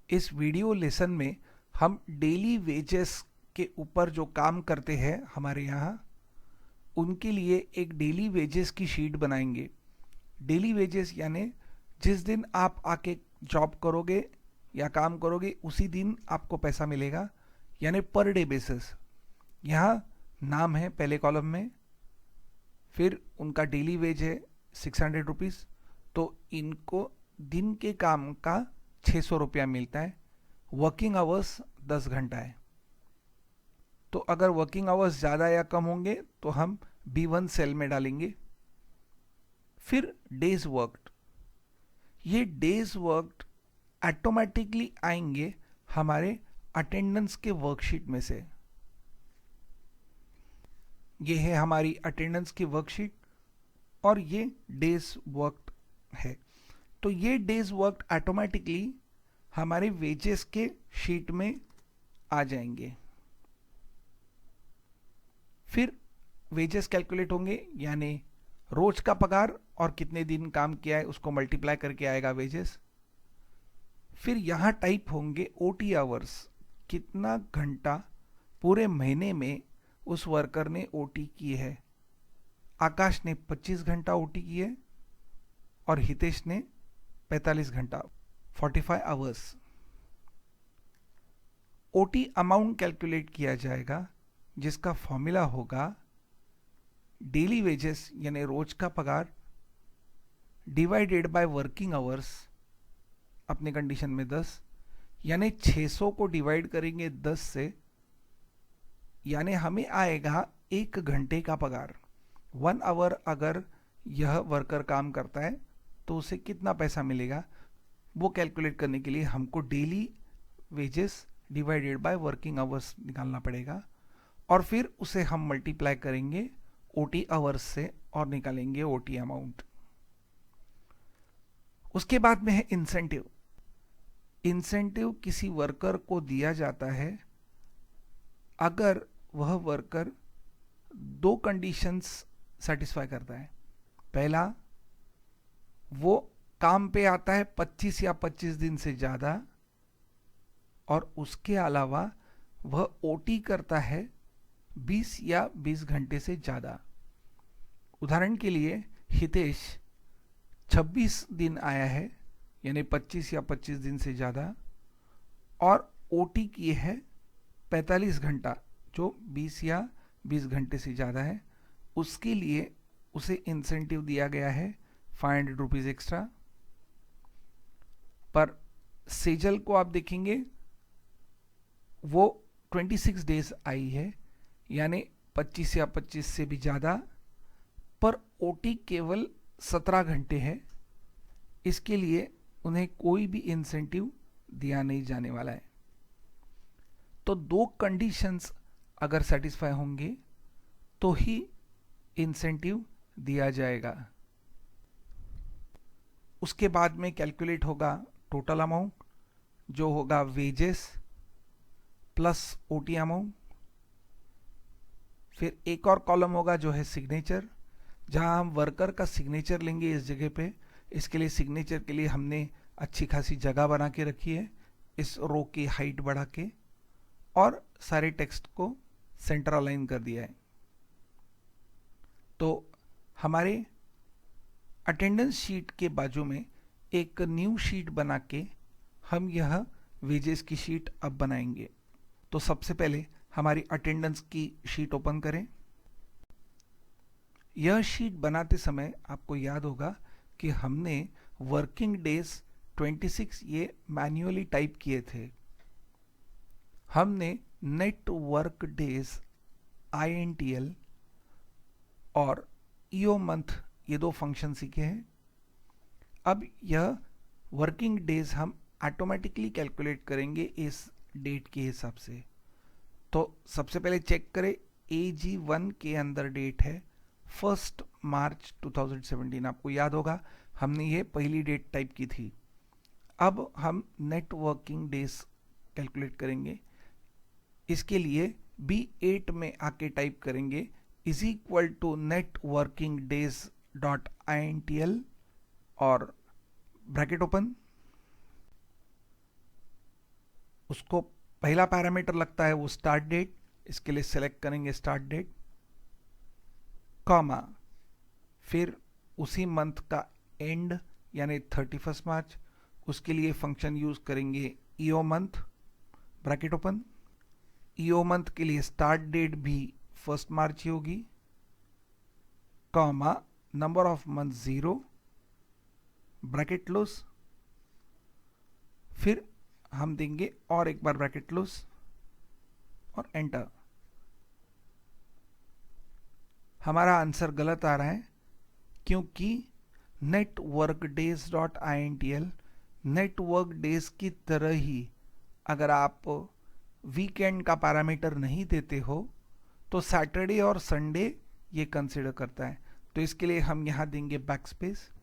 इस video lesson में हम डेली वेजेस के ऊपर जो काम करते हैं हमारे यहाँ, उनके लिए एक डेली वेजेस की शीट बनाएंगे। डेली वेजेस यानी जिस दिन आप आके जॉब करोगे या काम करोगे उसी दिन आपको पैसा मिलेगा, यानी पर डे बेसिस। यहाँ नाम है पहले कॉलम में, फिर उनका डेली वेज है 600 रुपीज़, तो इनको दिन के काम का 600 रुपया मिलता है। वर्किंग आवर्स 10 घंटा है, तो अगर वर्किंग आवर्स ज़्यादा या कम होंगे तो हम B1 सेल में डालेंगे। फिर डेज वर्कड, ये डेज वर्कड ऑटोमेटिकली आएंगे हमारे अटेंडेंस के वर्कशीट में से। ये है हमारी अटेंडेंस की वर्कशीट और ये डेज वर्कड है। तो ये डेज वर्कड ऑटोमेटिकली हमारे वेजेस के शीट में आ जाएंगे। फिर वेजेस कैलकुलेट होंगे, यानी रोज का पगार और कितने दिन काम किया है उसको मल्टीप्लाई करके आएगा वेजेस। फिर यहाँ टाइप होंगे ओटी आवर्स, कितना घंटा पूरे महीने में उस वर्कर ने ओटी की है। आकाश ने 25 घंटा ओटी की है और हितेश ने 45 घंटा, 45 आवर्स। ओटी अमाउंट कैलकुलेट किया जाएगा, जिसका फॉर्मूला होगा डेली वेजेस यानी रोज का पगार डिवाइडेड बाय वर्किंग आवर्स, अपने कंडीशन में 10, यानी 600 को डिवाइड करेंगे 10 से, यानी हमें आएगा 1 घंटे का पगार। 1 आवर अगर यह वर्कर काम करता है तो उसे कितना पैसा मिलेगा, वो कैलकुलेट करने के लिए हमको daily wages divided by working hours निकालना पड़ेगा और फिर उसे हम मल्टीप्लाई करेंगे ओटी आवर्स से और निकालेंगे ओटी अमाउंट। उसके बाद में है इंसेंटिव। इंसेंटिव किसी वर्कर को दिया जाता है अगर वह वर्कर 2 कंडीशंस सेटिस्फाई करता है। पहला, वो काम पे आता है 25 या 25 दिन से ज़्यादा, और उसके अलावा वह ओटी करता है 20 या 20 घंटे से ज़्यादा। उदाहरण के लिए हितेश 26 दिन आया है, यानी 25 या 25 दिन से ज़्यादा, और ओटी किए है 45 घंटा, जो 20 या 20 घंटे से ज़्यादा है। उसके लिए उसे इंसेंटिव दिया गया है 500 रुपीज़ एक्स्ट्रा। पर सेजल को आप देखेंगे वो 26 डेज आई है, यानी 25 या 25 से भी ज़्यादा, पर ओटी केवल 17 घंटे है। इसके लिए उन्हें कोई भी इंसेंटिव दिया नहीं जाने वाला है। तो 2 कंडीशंस अगर सेटिस्फाई होंगे तो ही इंसेंटिव दिया जाएगा। उसके बाद में कैलकुलेट होगा टोटल अमाउंट, जो होगा वेजेस प्लस ओटी अमाउंट। फिर एक और कॉलम होगा जो है सिग्नेचर, जहां हम वर्कर का सिग्नेचर लेंगे इस जगह पे। इसके लिए सिग्नेचर के लिए हमने अच्छी खासी जगह बना के रखी है, इस रो की हाइट बढ़ा के, और सारे टेक्स्ट को सेंटर अलाइन कर दिया है। तो हमारे अटेंडेंस शीट के बाजू में एक न्यू शीट बना के हम यह वेजेस की शीट अब बनाएंगे। तो सबसे पहले हमारी अटेंडेंस की शीट ओपन करें। यह शीट बनाते समय आपको याद होगा कि हमने वर्किंग डेज 26 ये मैन्युअली टाइप किए थे। हमने नेट वर्क डेज INTL और EO मंथ, ये 2 फंक्शन सीखे हैं। अब यह वर्किंग डेज हम ऑटोमेटिकली कैलकुलेट करेंगे इस डेट के हिसाब से। तो सबसे पहले चेक करें, AG1 के अंदर डेट है 1 मार्च 2017। आपको याद होगा हमने ये पहली डेट टाइप की थी। अब हम नेट वर्किंग डेज कैलकुलेट करेंगे। इसके लिए B8 में आके टाइप करेंगे is equal to net working days dot INTL और ब्रैकेट ओपन। उसको पहला पैरामीटर लगता है वो स्टार्ट डेट, इसके लिए सेलेक्ट करेंगे स्टार्ट डेट, कॉमा, फिर उसी मंथ का एंड यानी 31 मार्च, उसके लिए फंक्शन यूज करेंगे EO month, bracket open. EO month के लिए स्टार्ट डेट भी 1 मार्च ही होगी, comma, number of month 0, bracket close. फिर हम देंगे और एक बार ब्रैकेट क्लोज और एंटर। हमारा आंसर गलत आ रहा है क्योंकि networkdays.intl नेटवर्क डेज की तरह ही अगर आप वीकेंड का पैरामीटर नहीं देते हो तो सैटरडे और संडे ये कंसिडर करता है। तो इसके लिए हम यहाँ देंगे बैकस्पेस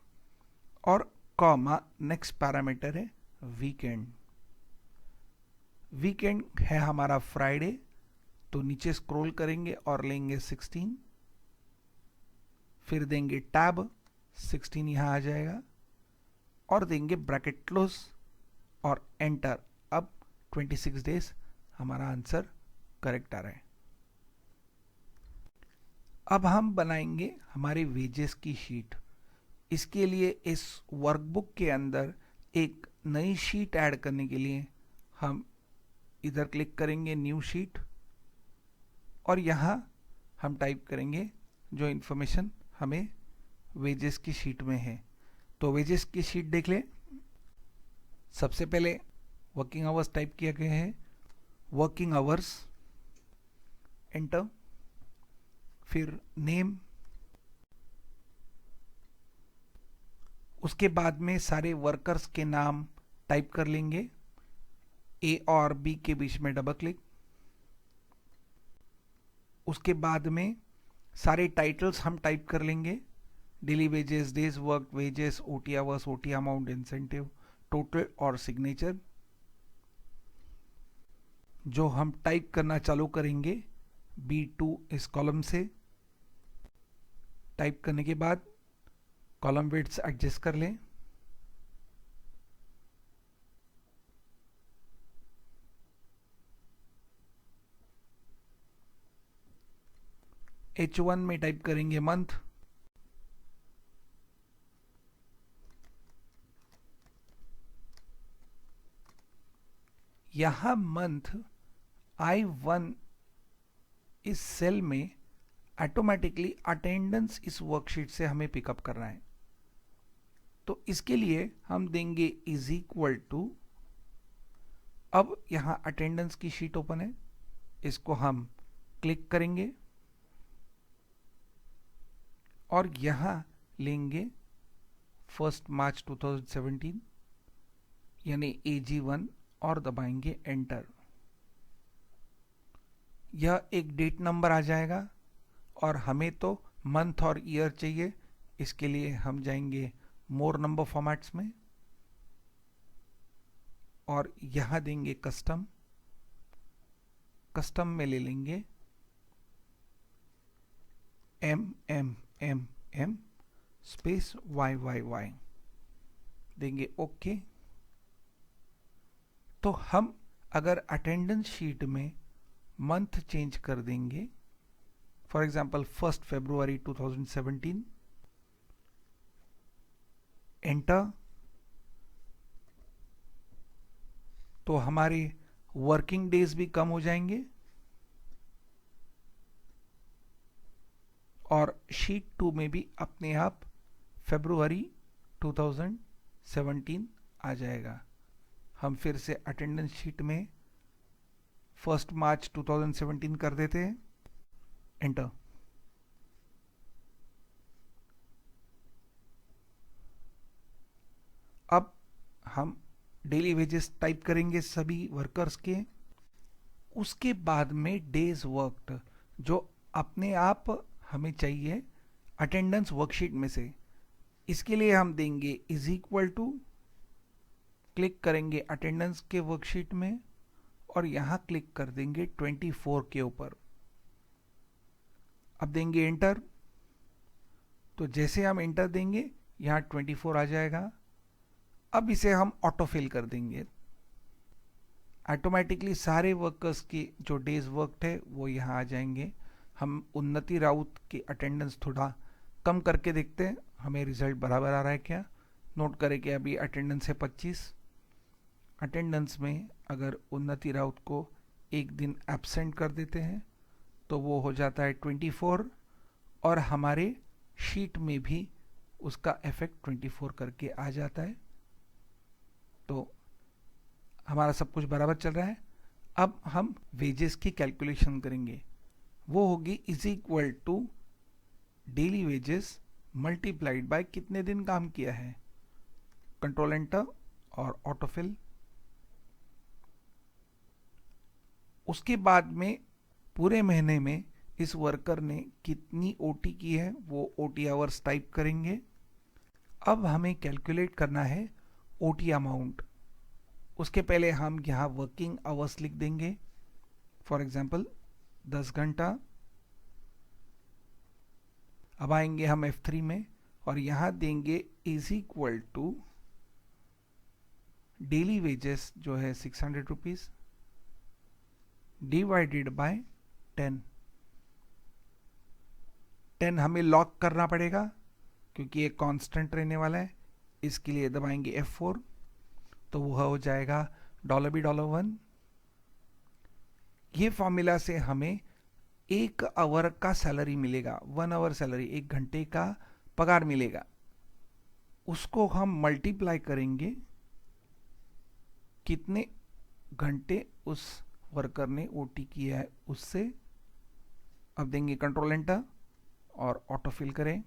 और कॉमा, नेक्स्ट पैरामीटर है वीकेंड। वीकेंड है हमारा फ्राइडे, तो नीचे स्क्रॉल करेंगे और लेंगे 16, फिर देंगे टैब, 16 यहाँ आ जाएगा और देंगे ब्रैकेट क्लोज और एंटर। अब 26 डेज हमारा आंसर करेक्ट आ रहा है। अब हम बनाएंगे हमारे वेजेस की शीट। इसके लिए इस वर्कबुक के अंदर एक नई शीट ऐड करने के लिए हम इधर क्लिक करेंगे न्यू शीट और यहाँ हम टाइप करेंगे जो इन्फॉर्मेशन हमें वेजेस की शीट में है। तो वेजेस की शीट देख ले। सबसे पहले वर्किंग आवर्स टाइप किया गया है, वर्किंग आवर्स, एंटर, फिर नेम, उसके बाद में सारे वर्कर्स के नाम टाइप कर लेंगे, ए और बी के बीच में डबल क्लिक। उसके बाद में सारे टाइटल्स हम टाइप कर लेंगे, daily wages, days work, wages, OT hours, OT amount, incentive, total और सिग्नेचर। जो हम टाइप करना चालू करेंगे B2 इस कॉलम से। टाइप करने के बाद कॉलम विड्थ एडजस्ट कर लें। H1 में टाइप करेंगे मंथ, यहां मंथ I1 इस सेल में ऑटोमेटिकली अटेंडेंस इस वर्कशीट से हमें पिकअप करना है। तो इसके लिए हम देंगे इज इक्वल टू, अब यहां अटेंडेंस की शीट ओपन है, इसको हम क्लिक करेंगे और यहां लेंगे 1 मार्च 2017 यानी AG1 और दबाएंगे एंटर। यह एक डेट नंबर आ जाएगा और हमें तो मंथ और ईयर चाहिए। इसके लिए हम जाएंगे मोर नंबर फॉर्मेट्स में और यहां देंगे कस्टम। कस्टम में ले लेंगे MMMM स्पेस YYY, देंगे ओके। तो हम अगर अटेंडेंस शीट में मंथ चेंज कर देंगे, फॉर एग्जाम्पल 1 फरवरी 2017, एंटर, तो हमारे वर्किंग डेज भी कम हो जाएंगे और शीट 2 में भी अपने आप फरवरी 2017 आ जाएगा। हम फिर से अटेंडेंस शीट में 1 मार्च 2017 कर देते हैं, एंटर। अब हम डेली वेजेस टाइप करेंगे सभी वर्कर्स के। उसके बाद में डेज वर्कड जो अपने आप हमें चाहिए अटेंडेंस वर्कशीट में से, इसके लिए हम देंगे इज इक्वल टू, क्लिक करेंगे अटेंडेंस के वर्कशीट में और यहां क्लिक कर देंगे 24 के ऊपर। अब देंगे एंटर, तो जैसे हम एंटर देंगे यहां 24 आ जाएगा। अब इसे हम ऑटो फिल कर देंगे। ऑटोमेटिकली सारे वर्कर्स की जो डेज वर्कड है वो यहाँ आ जाएंगे। हम उन्नति राउत की अटेंडेंस थोड़ा कम करके देखते हैं हमें रिजल्ट बराबर आ रहा है क्या। नोट करें कि अभी अटेंडेंस है 25। अटेंडेंस में अगर उन्नति राउत को एक दिन एब्सेंट कर देते हैं तो वो हो जाता है 24, और हमारे शीट में भी उसका इफेक्ट 24 करके आ जाता है। तो हमारा सब कुछ बराबर चल रहा है। अब हम वेजेस की कैलकुलेशन करेंगे। वो होगी is equal to daily wages multiplied by कितने दिन काम किया है, कंट्रोल एंटर और ऑटोफिल। उसके बाद में पूरे महीने में इस वर्कर ने कितनी ओटी की है वो ओटी आवर्स टाइप करेंगे। अब हमें कैलकुलेट करना है ओटी अमाउंट। उसके पहले हम यहाँ वर्किंग आवर्स लिख देंगे। फॉर एग्जांपल 10 घंटा। अब आएंगे हम F3 में और यहाँ देंगे is equal to daily wages जो है 600 रुपीज डिवाइडेड बाय 10। 10 हमें लॉक करना पड़ेगा क्योंकि ये कांस्टेंट रहने वाला है। इसके लिए दबाएंगे F4 तो वह हो जाएगा $B$1। ये फॉर्मूला से हमें 1 आवर का सैलरी मिलेगा, 1 आवर सैलरी, 1 घंटे का पगार मिलेगा। उसको हम मल्टीप्लाई करेंगे कितने घंटे उस वर्कर ने ओटी किया है उससे। अब देंगे कंट्रोल एंटर और ऑटोफिल करें।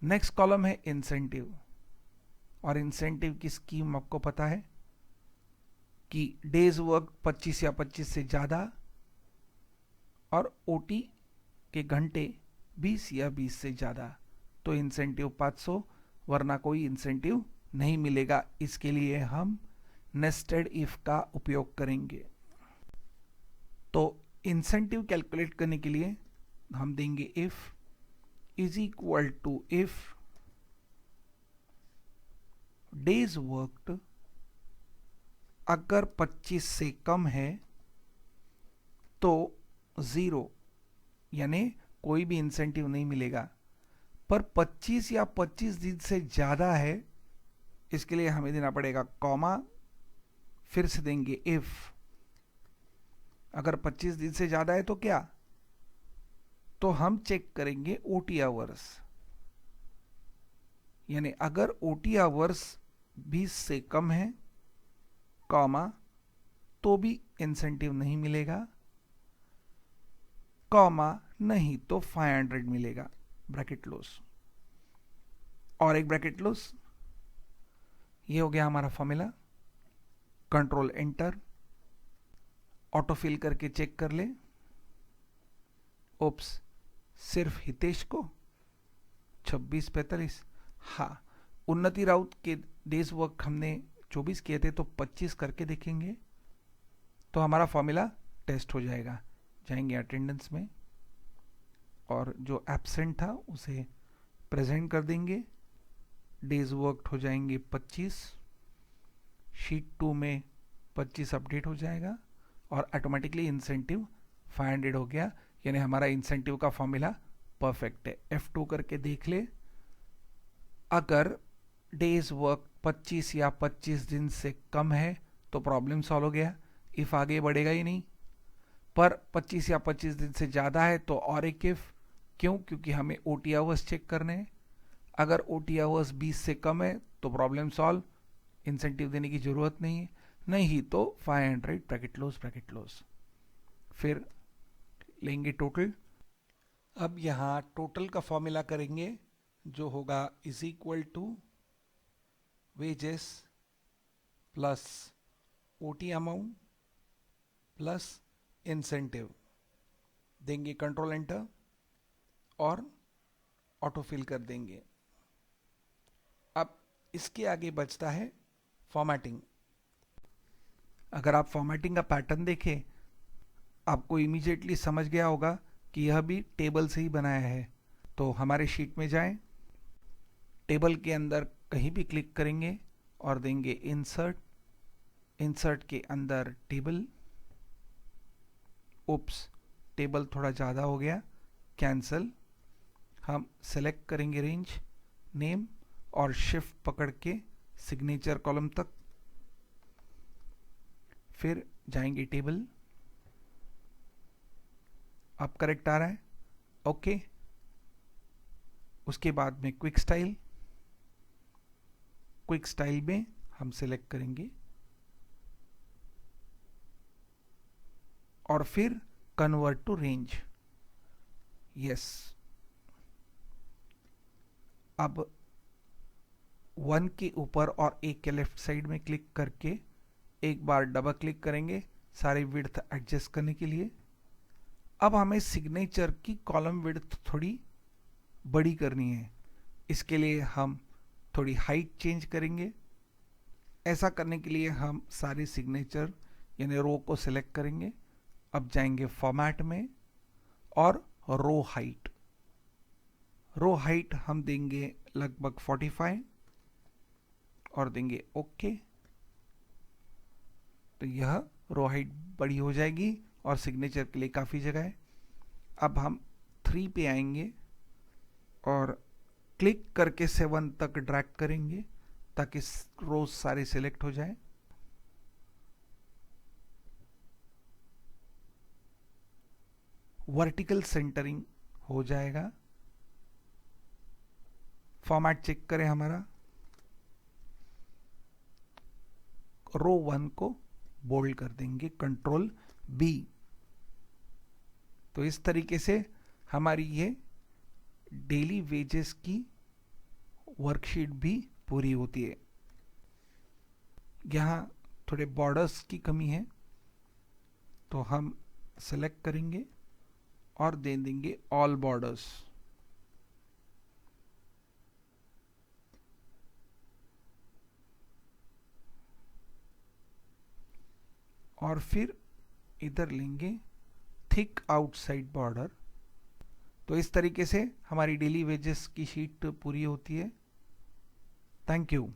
नेक्स्ट कॉलम है इंसेंटिव, और इंसेंटिव की स्कीम आपको पता है कि डेज वर्क 25 या 25 से ज़्यादा और ओटी के घंटे 20 या 20 से ज़्यादा, तो इंसेंटिव 500, वरना कोई इंसेंटिव नहीं मिलेगा। इसके लिए हम नेस्टेड इफ का उपयोग करेंगे। तो इंसेंटिव कैलकुलेट करने के लिए हम देंगे if is equal to if days worked अगर 25 से कम है तो 0, यानी कोई भी इंसेंटिव नहीं मिलेगा। पर 25 या 25 दिन से ज़्यादा है, इसके लिए हमें देना पड़ेगा कॉमा, फिर से देंगे इफ। अगर 25 दिन से ज़्यादा है तो क्या, तो हम चेक करेंगे ओटी आवर्स, यानी अगर ओटी आवर्स 20 से कम है कॉमा तो भी इंसेंटिव नहीं मिलेगा, कॉमा नहीं तो 500 मिलेगा, ब्रैकेट क्लोज और एक ब्रैकेट क्लोज। ये हो गया हमारा फॉर्मूला। कंट्रोल एंटर, ऑटोफिल करके चेक कर ले। ओप्स, सिर्फ हितेश को 26-45। हाँ, उन्नति राउत के डेज वर्क हमने 24 किए थे तो 25 करके देखेंगे तो हमारा फॉर्मूला टेस्ट हो जाएगा। जाएंगे अटेंडेंस में और जो एब्सेंट था उसे प्रेजेंट कर देंगे। डेज वर्कड हो जाएंगे 25, शीट 2 में 25 अपडेट हो जाएगा और ऑटोमेटिकली इंसेंटिव 500 हो गया, यानी हमारा इंसेंटिव का फॉर्मूला परफेक्ट है। F2 करके देख ले। अगर डेज वर्क 25 या 25 दिन से कम है तो प्रॉब्लम सॉल्व हो गया, इफ आगे बढ़ेगा ही नहीं। पर 25 या 25 दिन से ज़्यादा है तो और एक इफ, क्यों, क्योंकि हमें ओटी आवर्स चेक करने हैं। अगर ओटी आवर्स 20 से कम है तो प्रॉब्लम सॉल्व, इंसेंटिव देने की ज़रूरत नहीं है, नहीं तो 500 ब्रैकेट क्लोज। फिर लेंगे टोटल। अब यहाँ टोटल का फॉर्मूला करेंगे जो होगा is equal to wages plus OT amount plus incentive. देंगे कंट्रोल एंटर और ऑटोफिल कर देंगे। अब इसके आगे बचता है फॉर्मेटिंग। अगर आप फॉर्मेटिंग का पैटर्न देखें आपको इमीडिएटली समझ गया होगा कि यह भी टेबल से ही बनाया है। तो हमारे शीट में जाएं, टेबल के अंदर कहीं भी क्लिक करेंगे और देंगे इंसर्ट, इंसर्ट के अंदर टेबल, उप्स टेबल थोड़ा ज़्यादा हो गया, कैंसल। हम सेलेक्ट करेंगे रेंज, नेम और शिफ्ट पकड़ के सिग्नेचर कॉलम तक, फिर जाएंगे टेबल। अब करेक्ट आ रहा है, ओके। उसके बाद में क्विक स्टाइल, क्विक स्टाइल में हम सेलेक्ट करेंगे और फिर कन्वर्ट टू रेंज, यस। अब 1 के ऊपर और एक के लेफ्ट साइड में क्लिक करके एक बार डबल क्लिक करेंगे सारे विड्थ एडजस्ट करने के लिए। अब हमें सिग्नेचर की कॉलम विड्थ थोड़ी बड़ी करनी है, इसके लिए हम थोड़ी हाइट चेंज करेंगे। ऐसा करने के लिए हम सारे सिग्नेचर यानी रो को सिलेक्ट करेंगे। अब जाएंगे फॉर्मेट में और रो हाइट, रो हाइट हम देंगे लगभग 45 और देंगे ओके। तो यह रो हाइट बड़ी हो जाएगी और सिग्नेचर के लिए काफ़ी जगह है। अब हम 3 पे आएंगे और क्लिक करके 7 तक ड्रैग करेंगे ताकि रोज सारे सिलेक्ट हो जाए। वर्टिकल सेंटरिंग हो जाएगा। फॉर्मेट चेक करें हमारा, रो 1 को बोल्ड कर देंगे, कंट्रोल बी। तो इस तरीके से हमारी ये डेली वेजेस की वर्कशीट भी पूरी होती है। यहाँ थोड़े बॉर्डर्स की कमी है तो हम सेलेक्ट करेंगे और दे देंगे ऑल बॉर्डर्स। और फिर इधर लेंगे थिक आउटसाइड बॉर्डर। तो इस तरीके से हमारी डेली वेजेस की शीट पूरी होती है। Thank you.